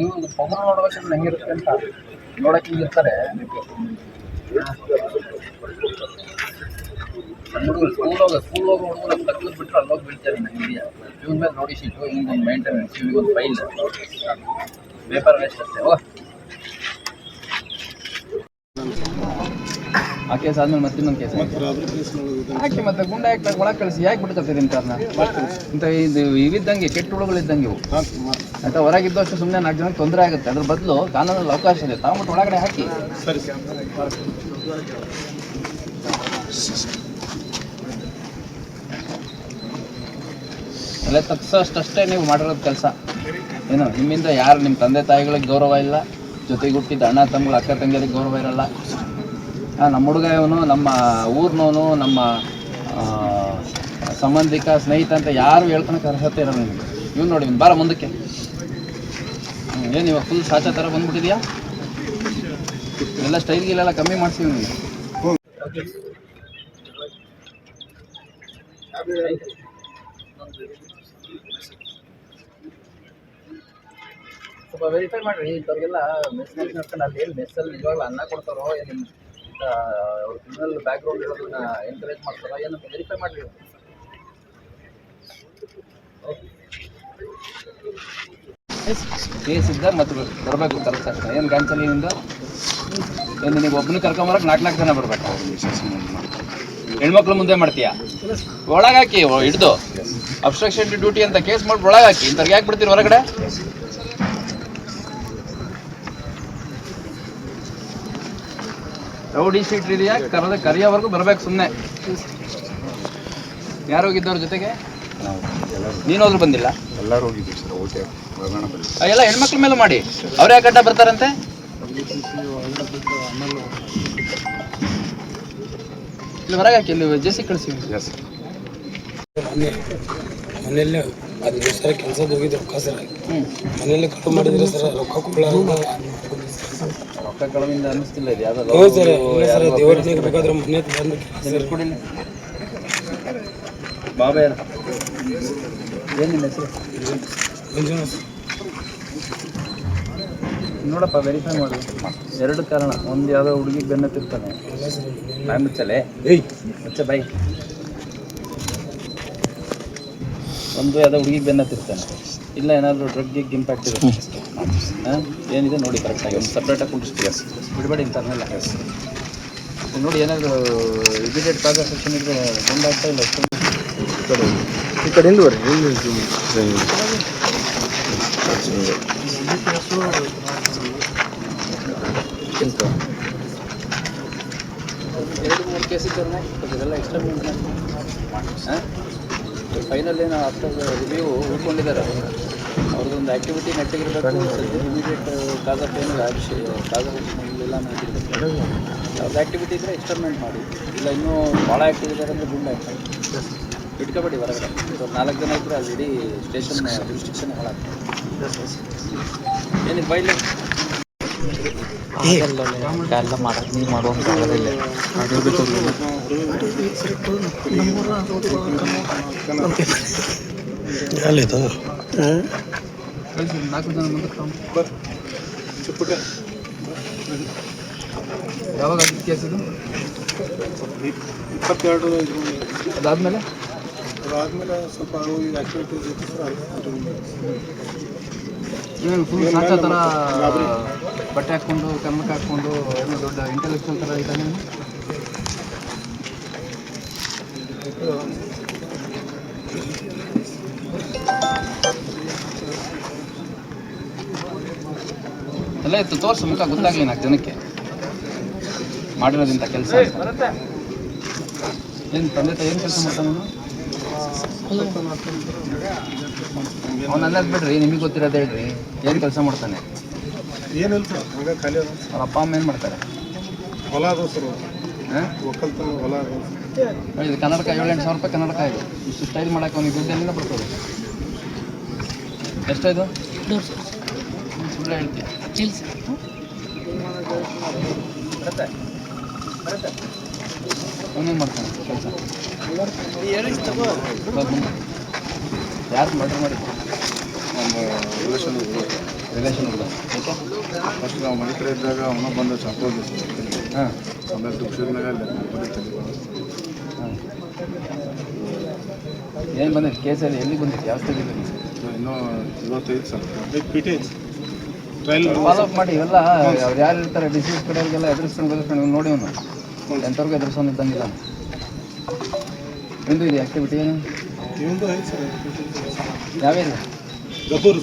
ಇವ್ರು ಪೊಗರು ನೋಡ್ಬೇಕಂದ್ರೆ ಹೆಂಗಿರುತ್ತೆ ಅಂತ ನೋಡಕ್ಕೆ ಹಿಂಗಿರ್ತಾರೆ. ಹುಡುಗರು ಸ್ಕೂಲ್ ಹೋಗಿ ಹುಡುಗರು ತಗ್ದು ಬಿಟ್ಟರೆ ಅಲ್ಲಿ ಹೋಗಿ ಬೀಳ್ತಾರೆ. ನಂಗೆ ಇವ್ನ ಮೇಲೆ ನೋಡಿ ಶೀಟು ಹಿಂಗೊಂದು ಮೇಂಟೆನೆನ್ಸ್ ಇವ್ರಿಗೊಂದು ಫೈಲ್ ಪೇಪರ್ ವೇಸ್ಟ್ ಅಷ್ಟೇ. ಆ ಕೇಸ್ ಆದ್ಮೇಲೆ ಮತ್ತೆ ಇನ್ನೊಂದು ಕೇಸ್ ಹಾಕಿ ಮತ್ತೆ ಗುಂಡ ಹಾಕಿ ಒಳಗೆ ಕಳಿಸಿ ಯಾಕೆ ಬಿಡ್ಕೊತೀರಿ ಇಂಥವ್ರನ್ನ? ಇಂಥ ಇದು ಇವಿದ್ದಂಗೆ ಕೆಟ್ಟ ಹುಳುಗಳಿದ್ದಂಗೆ ಇವು ಆಯ್ತಾ. ಹೊರಗಿದ್ದಷ್ಟು ಸುಮ್ಮನೆ 4 ಜನಕ್ಕೆ ತೊಂದರೆ ಆಗುತ್ತೆ. ಅದ್ರ ಬದಲು ಕಾನೂನಲ್ಲಿ ಅವಕಾಶ ಇದೆ, ತಾವುಬಿಟ್ಟು ಒಳಗಡೆ ಹಾಕಿ. ಎಲ್ಲ ತಪ್ಪಿಸೋಷ್ಟೇ ನೀವು ಮಾಡಿರೋದು ಕೆಲಸ. ಏನು ನಿಮ್ಮಿಂದ ಯಾರು ನಿಮ್ಮ ತಂದೆ ತಾಯಿಗಳಿಗೆ ಗೌರವ ಇಲ್ಲ, ಜೊತೆಗೆ ಹುಟ್ಟಿದ ಅಣ್ಣ ತಮ್ಮಗಳು ಅಕ್ಕ ತಂಗಿಯರಿಗೆ ಗೌರವ ಇರಲ್ಲ. ನಮ್ಮ ಹುಡುಗ ಇವನು, ನಮ್ಮ ಊರಿನವನು, ನಮ್ಮ ಸಂಬಂಧಿಕ ಸ್ನೇಹಿತ ಅಂತ ಯಾರು ಹೇಳ್ಕೊಳಕ್ಕೆ ಅರ್ಹತೆ ಇರಲ್ಲ ನಿಮಗೆ. ಇವ್ನು ನೋಡಿ ಇವ್ನು ಬಾರ ಮುಂದಕ್ಕೆ. ಏನು ಇವಾಗ ಫುಲ್ ಸಾಚಾ ಥರ ಬಂದ್ಬಿಟ್ಟಿದ್ಯಾ? ಎಲ್ಲ ಸ್ಟೈಲ್ಗಿಲ್ಲೆಲ್ಲ ಕಮ್ಮಿ ಮಾಡಿಸಿ ನಿಮಗೆ. ಸ್ವಲ್ಪ ವೆರಿಫೈ ಮಾಡಿರಿ ಇಂಥವ್ರಿಗೆಲ್ಲ. ಮೆಸ್ಸಲ್ಲಿ ನೋಡ್ಕೊಂಡು ಅಲ್ಲಿ ಏನು ಮೆಸ್ಸಲ್ಲಿ ಇವಾಗಲೂ ಅನ್ನ ಕೊಡ್ತಾರೋ, ಏನು ಅವ್ರ ಕ್ರಿಮಿನಲ್ ಬ್ಯಾಕ್ಗ್ರೌಂಡ್ ಇರೋದನ್ನ ಎನ್ಕರೇಜ್ ಮಾಡ್ತಾರೋ ಏನು ವೆರಿಫೈ ಮಾಡಿರಿ. ಕೇಸ್ ಇದ್ದಾಗ ಮತ್ತೆ ಬರಬೇಕು ಕರೆಕ್ಟ್ ಅಷ್ಟೇ. ಏನು ಗಾಂಚಲಿನಿಂದ ಏನು ನೀವು ಒಬ್ಬನ ಕರ್ಕೊಂಬರಕ್ಕೆ 4 ಜನ ಬರಬೇಕು. ಹೆಣ್ಮಕ್ಳು ಮುಂದೆ ಮಾಡ್ತೀಯಾ? ಒಳಗಾಕಿ ಹಿಡ್ದು ಅಬ್ಸ್ಟ್ರಕ್ಷನ್ ಟು ಡ್ಯೂಟಿ ಅಂತ ಕೇಸ್ ಮಾಡಿ ಒಳಗಾಕಿ. ಇಂಥವ್ರಿಗೆ ಯಾಕೆ ಬಿಡ್ತೀರಿ ಹೊರಗಡೆ? ರೌಡಿ ಶೀಟ್ ಇದೆಯಾ? ಕರೆಯೋವರೆಗೂ ಬರಬೇಕು ಸುಮ್ಮನೆ. ಯಾರು ಹೋಗಿದ್ದವ್ರ ಜೊತೆಗೆ? ನೀನೋದ್ರು ಬಂದಿಲ್ಲ? ಎಲ್ಲರೂ ಹೋಗಿದ್ದೀವಿ ಸರ್. ಓಕೆ, ಎಲ್ಲ ಹೆಣ್ಮಕ್ಳ ಮೇಲೆ ಮಾಡಿ. ಅವ್ರು ಯಾಕೆ ಅಡ್ಡ ಬರ್ತಾರಂತೆ? ಇಲ್ಲಿ ಹೊರಗೆ ಹಾಕಿ, ಇಲ್ಲಿ ಜೆಸಿ ಕಳಿಸಿ. ಮನೆಯಲ್ಲೇ ಅದು ಸರ್ ಕೆಲಸಕ್ಕೆ ಹೋಗಿದ್ದೆ ರೊಕ್ಕ ಸರ್. ಮನೆಯಲ್ಲೇ ಕಟ್ಟು ಮಾಡಿದ್ರೆ ಸರ್ ರೊಕ್ಕ ಕೊಡಲಾರ. ರೊಕ್ಕ ಕಳವಿಂದ ಅನ್ನಿಸ್ತಿಲ್ಲ ಇದು ಯಾವ್ದು? ಹೌದು ಸರ್, ಸರ್ ದೇವರನಿಗೆ ಬೇಕಾದ್ರೆ ಮನೆ ಬಂದು ಕೊಡಿಲ್ಲ. ಬಾಬಾ ಯಾರು? ಏನು ನಿಮ್ಮ ಹೆಸರು? ಮಂಜುನಾಥ್. ನೋಡಪ್ಪ ವೆರಿಫೈ ಮಾಡಿ. 2 ಕಾರಣ. ಒಂದು ಯಾವುದೋ ಹುಡುಗಿಗೆ ಬೆನ್ನತ್ತಿರ್ತಾನೆ, ಬಾಯಿ ಮುಚ್ಚಲೆ ಮುಚ್ಚ ಬಾಯಿ. ಒಂದು ಯಾವುದೋ ಹುಡುಗಿಗೆ ಬೆನ್ನತ್ತಿರ್ತಾನೆ, ಇಲ್ಲ ಏನಾದರೂ ಡ್ರಗ್ ಇಂಪ್ಯಾಕ್ಟ್ ಇದೆ. ಏನಿದೆ ನೋಡಿ ಕರೆಕ್ಟಾಗಿ ಒಂದು ಸಪ್ರೇಟಾಗಿ ಕುಂಡಿಸ್ತೀವಿ. ಬಿಡಬೇಡಿ ಇಂಥವ್ರನ್ನೆಲ್ಲ. ನೋಡಿ ಏನಾದರೂ ಇಮಿಡಿಯೇಟ್ ಕಾಸ್ ಆಫ್ ಆಕ್ಷನ್ ಇದ್ದರೆ ಬಂದಾಗ್ತಾ ಇಲ್ಲ. ಈ ಕಡೆಯಿಂದ ಬರ್ರಿ. 2-3 ಕೇಸ್ ಇದ್ದವ್ರನ್ನೇ ಇದೆಲ್ಲ ಎಕ್ಸ್ಟರ್ಮೆಂಟ್ ಫೈನಲ್ ಏನು ಆಫ್ಟರ್ ರಿವ್ಯೂ ಉಳ್ಕೊಂಡಿದ್ದಾರೆ. ಅವ್ರದ್ದೊಂದು ಆ್ಯಕ್ಟಿವಿಟಿ ನೆಟ್ಟಿಗಿರಬೇಕು. ಇಮಿಡಿಯೇಟ್ ಕಾಸ್ ಆಫ್ ಏನು ಕಾಸ್ ಆಫ್ ಇಲ್ಲ ಮಾಡಿದ್ದಾರೆ. ಅವ್ರದ್ದು ಆ್ಯಕ್ಟಿವಿಟಿ ಇದ್ದರೆ ಎಕ್ಸ್ಟರ್ಮೆಂಟ್ ಮಾಡಿ, ಇಲ್ಲ ಇನ್ನೂ ಭಾಳ ಆ್ಯಕ್ಟಿವಿಟಿ ಅಂದರೆ ಗುಂಡು ಆಗ್ತದೆ. ಇಟ್ಕೊಬೇಡಿ ಹೊರಗಡೆ. 4 ಜನ ಇದ್ದರೆ ಅದು ಇಡೀ ಸ್ಟೇಷನ್ ರಿಸ್ಟ್ರಿಕ್ಷನ್ ಹಾಳಾಗ್ತದೆ. ಏನಿದೆ ಬೈಲಿ ಎಲ್ಲ ಮಾಡೋದು ನೀವು ಮಾಡುವಂಥ ಆಗೋದಿಲ್ಲ. ಕಳಿಸಿ 4 ಜನ ಮುಂದೆ. ಯಾವಾಗ ಆಗಿದ್ದು ಕೇಸ್ ಇದು? 22. ಅದಾದಮೇಲೆ ಸ್ವಲ್ಪ ಆ್ಯಕ್ಟಿವಿಟೀಸ್ ಇತ್ತು ಸರ್. ಏನು ಫುಲ್ ಸಾಚಾ ಥರ ಬಟ್ಟೆ ಹಾಕ್ಕೊಂಡು ಕನ್ನಕ್ಕೆ ಹಾಕ್ಕೊಂಡು ಏನೋ ದೊಡ್ಡ ಇಂಟೆಲೆಕ್ಚುವಲ್ ಥರ ಇದ್ದಾನೆ. ಎಲ್ಲ ಇತ್ತು ತೋರಿಸು ಮುಖ ಗೊತ್ತಾಗಲಿ 4 ಜನಕ್ಕೆ ಮಾಡಿರೋದಿಂಥ ಕೆಲಸ. ಏನು ತಂದೆ ತಾಯಿ ಏನು ಕೆಲಸ ಮಾಡ್ತಾನೆ ಅವನು? ಅನ್ನೋದು ಬಿಡ್ರಿ, ನಿಮಗೆ ಗೊತ್ತಿರೋದು ಹೇಳ್ರಿ. ಏನು ಕೆಲಸ ಮಾಡ್ತಾನೆ? ಏನಿಲ್ಲ ಸರ್, ಹಂಗೆ ಖಾಲಿ ಅದ. ಅವ್ರ ಅಪ್ಪ ಅಮ್ಮ ಏನು ಮಾಡ್ತಾರೆ? ಹೊಲ ಅದ ಸರ್. ಒಕ್ಕಲ್ತನ ಹೊಲ ಅದ. ಇದು ಕನ್ನಡಕ 7-8 ಸಾವಿರ ರೂಪಾಯಿ ಕನ್ನಡಕ. ಇದು ಇಷ್ಟು ಸ್ಟೈಲ್ ಮಾಡೋಕೆ ಅವ್ನಿಗೆ ದುಡ್ಡು ಎಲ್ಲಿಂದ ಬರ್ತದೆ? ಎಷ್ಟಾಯ್ತು? ಸುಳ್ಳು ಹೇಳ್ತೀಯ? ಬರುತ್ತೆ ಬರುತ್ತೆ. ಅವನೇನು ಮಾಡ್ತಾನೆ ಕೆಲಸ? ಯಾರು ಮರ್ಡರ್ ಮಾಡಿದ್ರು? ನಮ್ಮ ರಿಲೇಷನ್ ರಿಲೇಷನ್ಗಳು. ಯಾಕೆ? ಫಸ್ಟ್ ನಾವು ಮನೆ ಕಡೆ ಇದ್ದಾಗ ಅವನ ಬಂದ ಚಾಕೋದು ಹಾಂ ಆಮೇಲೆ ದುಃಖದಾಗ ಅಲ್ಲಿ ಹಾಂ. ಏನು ಬಂದಿತ್ತು ಕೇಸಲ್ಲಿ? ಎಲ್ಲಿ ಬಂದಿತ್ತು? ಯಾವ ಸ್ಟೇಜಿಗೆ ಬಂದಿತ್ತು? ಇನ್ನೂ 25 ಸರ್ ಟ್ರಯಲ್ ಫಾಲೋ ಅಪ್ ಮಾಡಿ. ಇವೆಲ್ಲ ಅವ್ರು ಯಾರು ಇರ್ತಾರೆ ಡಿಸೀಸ್ ಕಡೆಯವ್ರಿಗೆಲ್ಲ ಎದುರಿಸ್ಕೊಂಡು ನೋಡಿ ಅವನು ಎಂಥವ್ರಿಗೆ ಎದುರಿಸೋನು ಇದ್ದಂಗಿಲ್ಲ. ಎಂದು ಇದೆ ಆ್ಯಕ್ಟಿವಿಟಿ ಏನು? ಇವಂದು ಐತೆ ಸರ್ ಯಾವ್ಯಾವ? ಗಬ್ಬರು